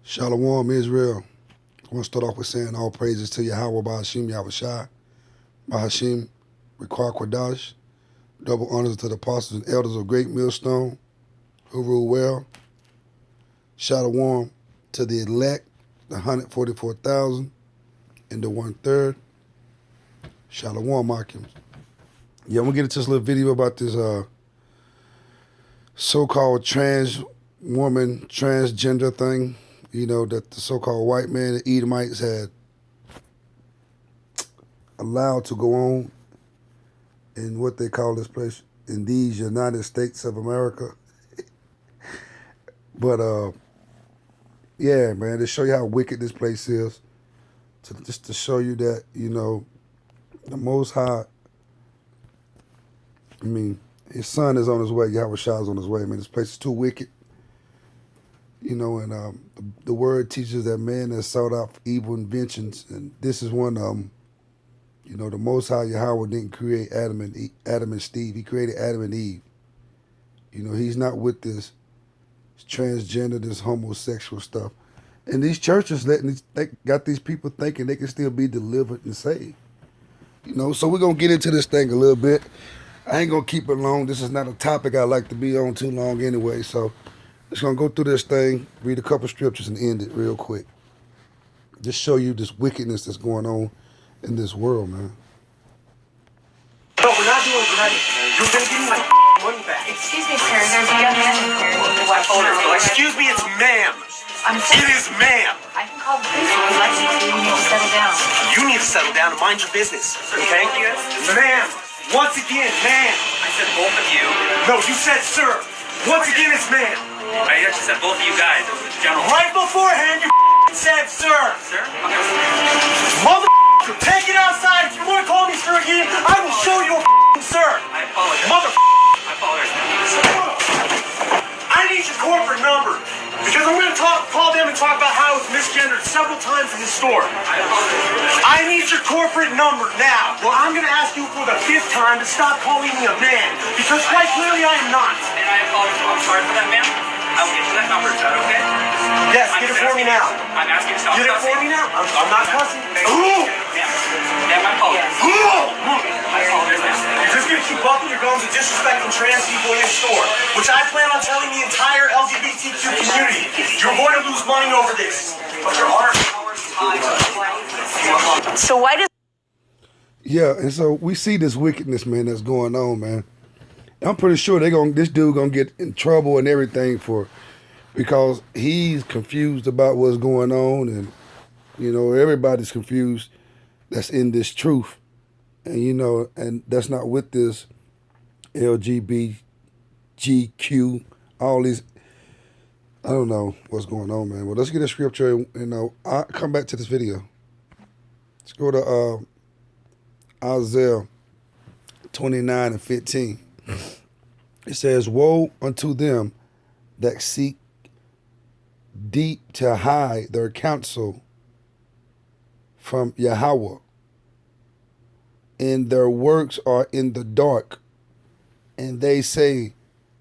Shalom, Israel. I want to start off with saying all praises to Yahweh Ba'ashim Yahushai, Bahashim, Requar Quadash, double honors to the apostles and elders of Great Millstone, who rule well. Shalom to the elect, the 144,000 and the 1/3. Shalom, Akim. Yeah, I'm going to get into this little video about this so-called trans woman, transgender thing. You know, that the so-called white man, the Edomites, had allowed to go on in what they call this place, in these United States of America. But, yeah, man, to show you how wicked this place is, just to show you that, you know, the Most High, I mean, his son is on his way, Yahweh Shai is on his way, man. This place is too wicked. You know, and the word teaches that man has sought out evil inventions, and this is one of them. You know, the Most High Yahweh didn't create Adam and Steve. He created Adam and Eve. You know, he's not with this transgender, this homosexual stuff. And these churches got these people thinking they can still be delivered and saved. You know, so we're going to get into this thing a little bit. I ain't going to keep it long. This is not a topic I like to be on too long anyway, so just going to go through this thing, read a couple scriptures, and end it real quick. Just show you this wickedness that's going on in this world, man. No, we're not doing credit. You're going to give me my money back. Excuse me, sir. There's a young man in here. Excuse me, it's ma'am. It is ma'am. I can call the police if you'd like me to. You need to settle down. You need to settle down and mind your business. Okay? Ma'am. Once again, ma'am. I said both of you. No, you said sir. Once again, it's ma'am. I actually said both of you guys. It was general. Right beforehand, you said sir. Sir? Okay. Mother, take it outside. If you want to call me sir again, I will show you a sir. I apologize. Mother, I apologize. I need your corporate number. Because I'm going to call them and talk about how it's misgendered several times in the store. I apologize. I need your corporate number now. Well, I'm going to ask you for the 5th time to stop calling me a man. Because quite clearly I am not. And I apologize. I'm sorry for that, ma'am. I will get you that number. Is that okay? Yes, get it for me now. I'm asking you to stop. Get it for me now. I'm not cussing. Ooh! Ma'am, I apologize. I apologize, ma'am. You're just going to keep bumping your gums and disrespecting trans people in your store, which I plan on telling the entire LGBTQ community. You're going to lose money over this. But there are powers tied. So why does... Yeah, and so we see this wickedness, man, that's going on, man. I'm pretty sure this dude gonna get in trouble and everything because he's confused about what's going on, and you know everybody's confused that's in this truth, and you know, and that's not with this LGBTQ, all these. I don't know what's going on, man. Well, let's get a scripture, and you know, I'll come back to this video. Let's go to Isaiah 29:15. It says, "Woe unto them that seek deep to hide their counsel from Yahweh, and their works are in the dark, and they say,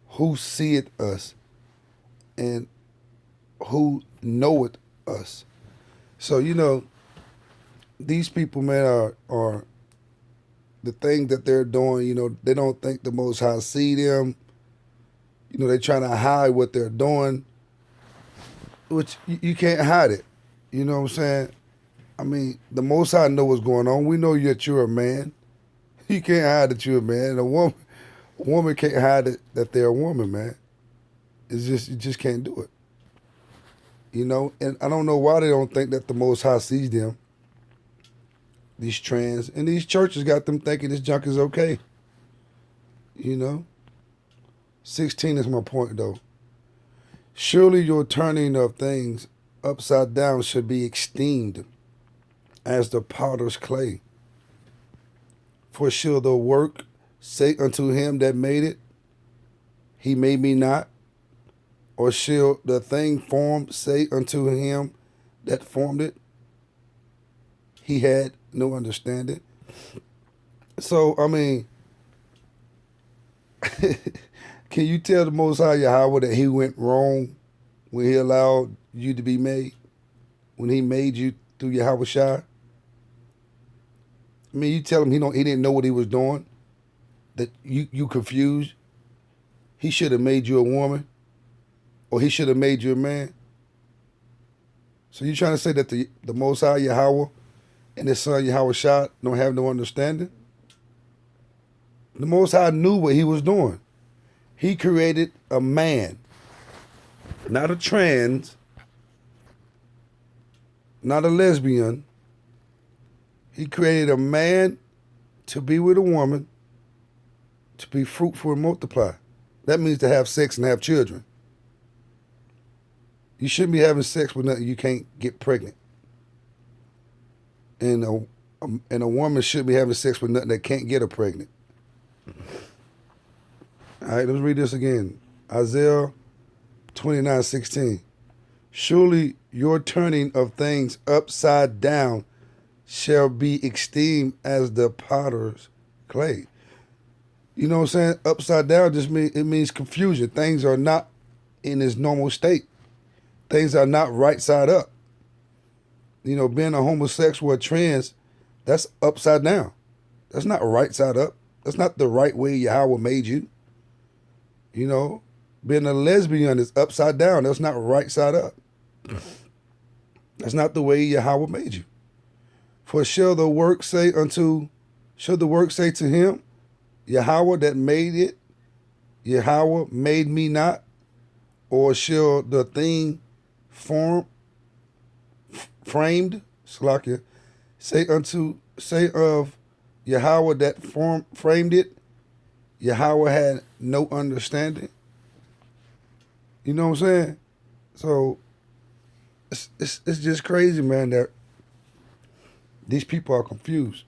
Who seeth us, and who knoweth us?" So, you know, these people, man, are the thing that they're doing, you know, they don't think the Most High see them. You know, they're trying to hide what they're doing, which you can't hide it. You know what I'm saying? I mean, the Most High know what's going on. We know that you're a man. You can't hide that you're a man. A woman can't hide it, that they're a woman, man. It's just, you just can't do it. You know, and I don't know why they don't think that the Most High sees them. These trans, and these churches got them thinking this junk is okay. You know? 16 is my point, though. Surely your turning of things upside down should be esteemed as the potter's clay. For shall the work say unto him that made it, He made me not? Or shall the thing formed say unto him that formed it, He had no understanding? So, I mean, can you tell the Most High Yahweh that he went wrong when he allowed you to be made? When he made you through Yahweh Shai? I mean, you tell him he didn't know what he was doing, that you confused. He should have made you a woman, or he should have made you a man. So you trying to say that the Most High Yahweh and his son Yahweh Shai don't have no understanding? The Most High knew what he was doing. He created a man, not a trans, not a lesbian. He created a man to be with a woman, to be fruitful and multiply. That means to have sex and have children. You shouldn't be having sex with nothing you can't get pregnant. And a woman shouldn't be having sex with nothing that can't get her pregnant. All right, let's read this again. Isaiah 29:16. Surely your turning of things upside down shall be esteemed as the potter's clay. You know what I'm saying? Upside down just means confusion. Things are not in its normal state. Things are not right side up. You know, being a homosexual or trans, that's upside down. That's not right side up. That's not the right way Yahweh made you. You know, being a lesbian is upside down. That's not right side up. That's not the way Yahweh made you. For shall the work say to him, Yahweh that made it, Yahweh made me not? Or shall the thing framed, Salakia, say of Yahweh that framed it, Yahweh had no understanding? You know what I'm saying? So it's just crazy, man, that these people are confused.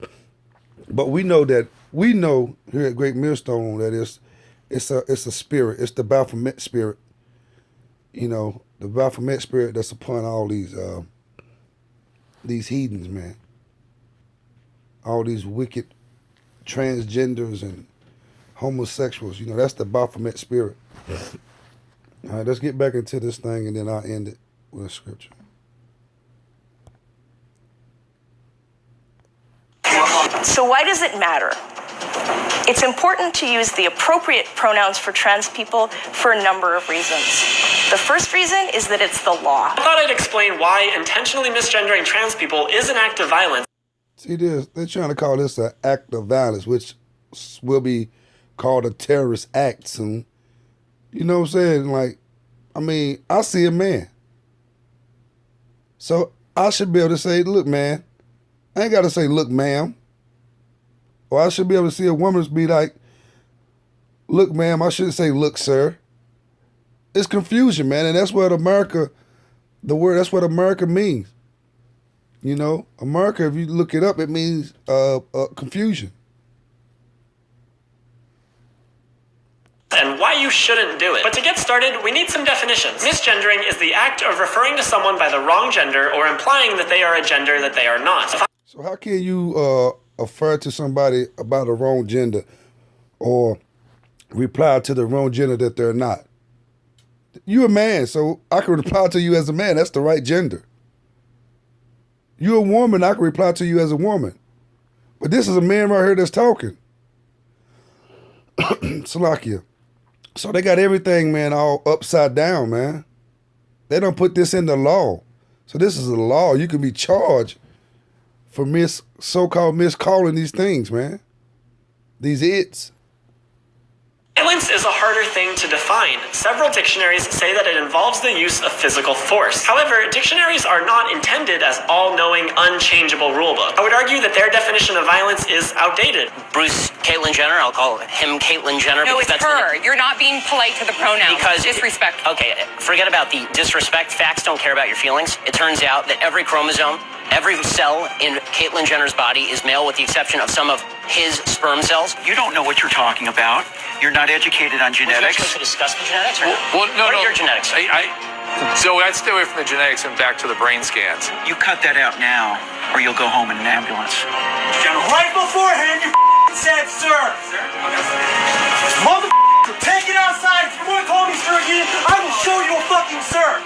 But we know here at Great Millstone that it's a spirit. It's the Baphomet spirit. You know, the Baphomet spirit that's upon all these heathens, man. All these wicked transgenders and homosexuals. You know, that's the Baphomet spirit. All right, let's get back into this thing, and then I'll end it with a scripture. So why does it matter? It's important to use the appropriate pronouns for trans people for a number of reasons. The first reason is that it's the law. I thought I'd explain why intentionally misgendering trans people is an act of violence. See this? They're trying to call this an act of violence, which will be called a terrorist act soon. You know what I'm saying? Like, I mean, I see a man. So I should be able to say, look, man. I ain't got to say, look, ma'am. Or I should be able to see a woman be like, look, ma'am. I shouldn't say, look, sir. It's confusion, man. And that's what America, that's what America means. You know, America, if you look it up, it means confusion. And why you shouldn't do it. But to get started, we need some definitions. Misgendering is the act of referring to someone by the wrong gender or implying that they are a gender that they are not. So how can you refer to somebody about a wrong gender or reply to the wrong gender that they're not? You a man, so I can reply to you as a man. That's the right gender. You a woman, I can reply to you as a woman. But this is a man right here that's talking. Salakia. So they got everything, man, all upside down, man. They don't put this in the law. So this is a law. You can be charged for so-called miscalling these things, man. These its. Violence is a harder thing to define. Several dictionaries say that it involves the use of physical force. However, dictionaries are not intended as all-knowing, unchangeable rulebook. I would argue that their definition of violence is outdated. Bruce Caitlyn Jenner, I'll call him Caitlyn Jenner. No, it's her. You're not being polite to the pronouns. Because disrespectful. Okay, forget about the disrespect. Facts don't care about your feelings. It turns out that every chromosome, every cell in Caitlyn Jenner's body is male with the exception of some of his sperm cells. You don't know what you're talking about. You're not educated on genetics. Would you actually discuss the genetics or not? Well, no, what are no. your genetics? So I'd stay away from the genetics and back to the brain scans. You cut that out now, or you'll go home in an ambulance. Right beforehand, you said, sir. Mother, take it outside. If you want to call me sir again, I will show you a fucking sir.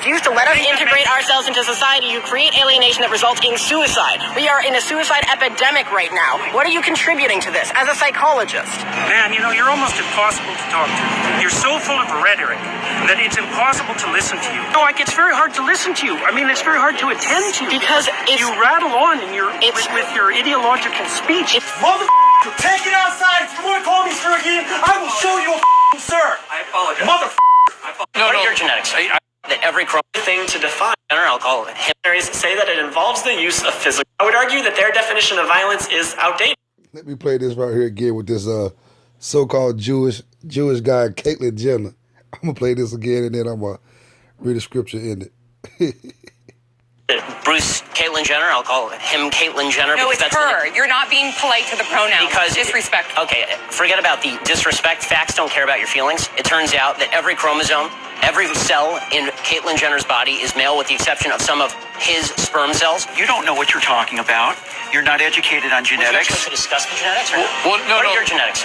refuse to let us integrate ourselves into society, you create alienation that results in suicide. We are in a suicide epidemic right now. What are you contributing to this as a psychologist? Man, you know, you're almost impossible to talk to. You're so full of rhetoric that it's impossible to listen to you. No, like, it's very hard to listen to you. I mean, it's very hard to attend to you. Because you rattle on in your with your ideological speech. Motherfucker, take it outside. If you want to call me sir again, I will show you a sir. I apologize. Motherfucker. what are your genetics? That every Thing to define. I'll call it him. Say that it involves the use of physical. I would argue that their definition of violence is outdated. Let me play this right here again with this so-called Jewish guy, Caitlyn Jenner. I'm gonna play this again and then I'm gonna read the scripture in it. Bruce Caitlyn Jenner, I'll call him Caitlyn Jenner. No, because it's her. You're not being polite to the pronoun. Because disrespect. Okay, forget about the disrespect. Facts don't care about your feelings. It turns out that every chromosome, every cell in Caitlyn Jenner's body is male with the exception of some of his sperm cells. You don't know what you're talking about. You're not educated on Would you like genetics. to discuss the genetics? Or Well, no, what no. are your genetics?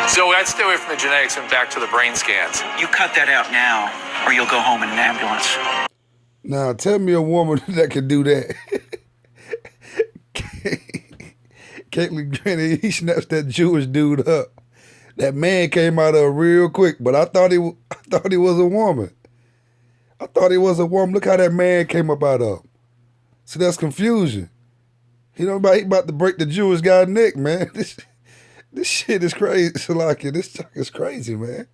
Zoe, I'd stay away from the genetics and back to the brain scans. You cut that out now, or you'll go home in an ambulance. Now, tell me a woman that can do that. Caitlyn Jenner, he snatched that Jewish dude up. That man came out of real quick, but I thought he was a woman. I thought he was a woman. Look how that man came up out of. See, that's confusion. He about to break the Jewish guy's neck, man. This shit is crazy, Salaki. This talk is crazy, man.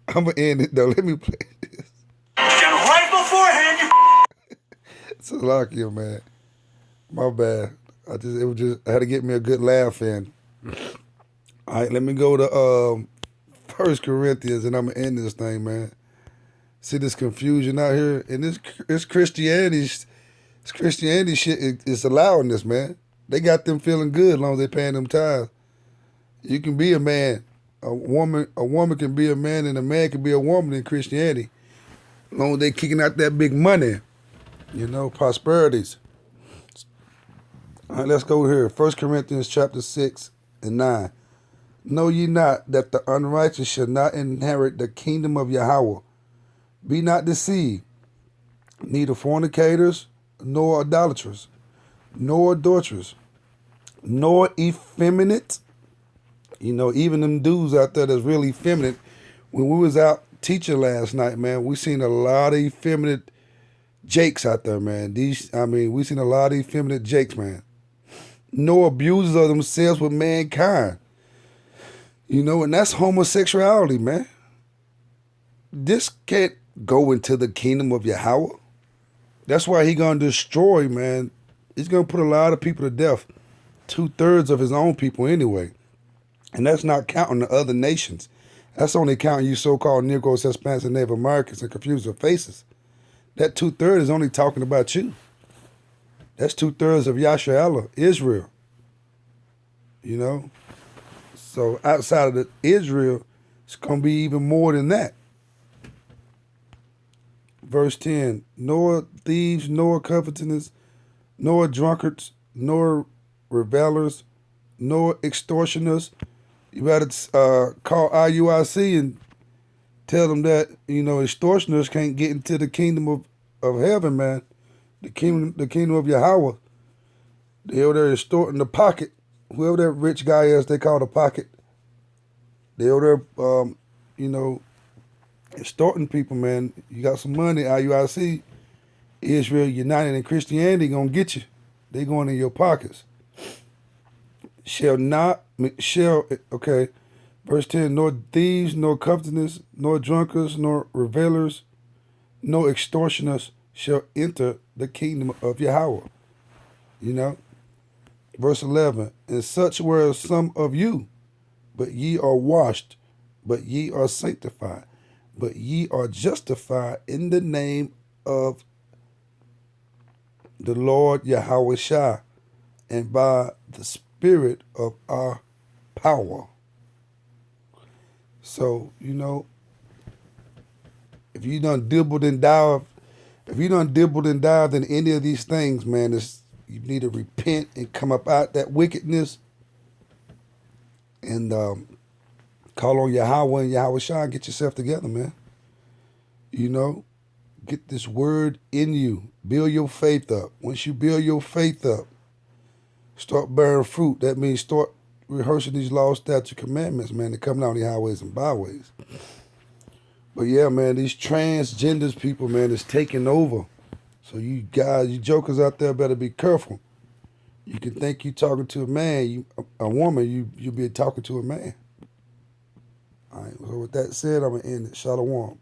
I'm gonna end it though. Let me play this. Right beforehand, you. Salakia, man. My bad. I had to get me a good laugh in. All right, let me go to 1 Corinthians and I'm gonna end this thing, man. See this confusion out here, and this Christianity shit is allowing this, man. They got them feeling good as long as they paying them tithes. You can be a man, a woman can be a man, and a man can be a woman in Christianity. As long as they kicking out that big money, prosperities. All right, let's go here. 1 Corinthians chapter 6 and 9. Know ye not that the unrighteous shall not inherit the kingdom of Yahweh? Be not deceived, neither fornicators, nor idolaters, nor adulterers, nor effeminate. Even them dudes out there that's really effeminate. When we was out teaching last night, man, we seen a lot of effeminate jakes out there, man. We seen a lot of effeminate jakes, man. No abusers of themselves with mankind. And that's homosexuality, man. This can't go into the kingdom of Yahweh. That's why he gonna destroy, man. He's gonna put a lot of people to death. 2/3 of his own people anyway. And that's not counting the other nations. That's only counting you so-called Negroes, Hispanics, and Native Americans and confuse their faces. That 2/3 is only talking about you. That's 2/3 of Yasharallah, Israel. So outside of Israel, it's going to be even more than that. Verse 10, nor thieves, nor covetous, nor drunkards, nor revelers, nor extortioners. You better call IUIC and tell them that, extortioners can't get into the kingdom of heaven, man. The kingdom of Yahweh. They over there extorting the pocket. Whoever that rich guy is, they call the pocket. They over there, extorting people, man. You got some money, IUIC, Israel United in Christianity gonna get you. They going in your pockets. Okay. Verse 10, nor thieves, nor covetous, nor drunkards, nor revelers, nor extortioners shall enter the kingdom of Yahweh. Verse 11, and such were some of you, but ye are washed, but ye are sanctified, but ye are justified in the name of the Lord Yahweh Shai, and by the Spirit of our power. So, if you done dibbled and dived in any of these things, man, you need to repent and come up out that wickedness and call on Yahweh and Yahweh Shai and get yourself together, man. You know, get this word in you. Build your faith up. Once you build your faith up, start bearing fruit. That means start rehearsing these laws, statutes, commandments, man, to come down the highways and byways. But yeah, man, these transgenders people, man, is taking over. So you guys, you jokers out there better be careful. You can think you talking to a man, a woman, you be talking to a man. All right, so with that said, I'm going to end it. Shalom.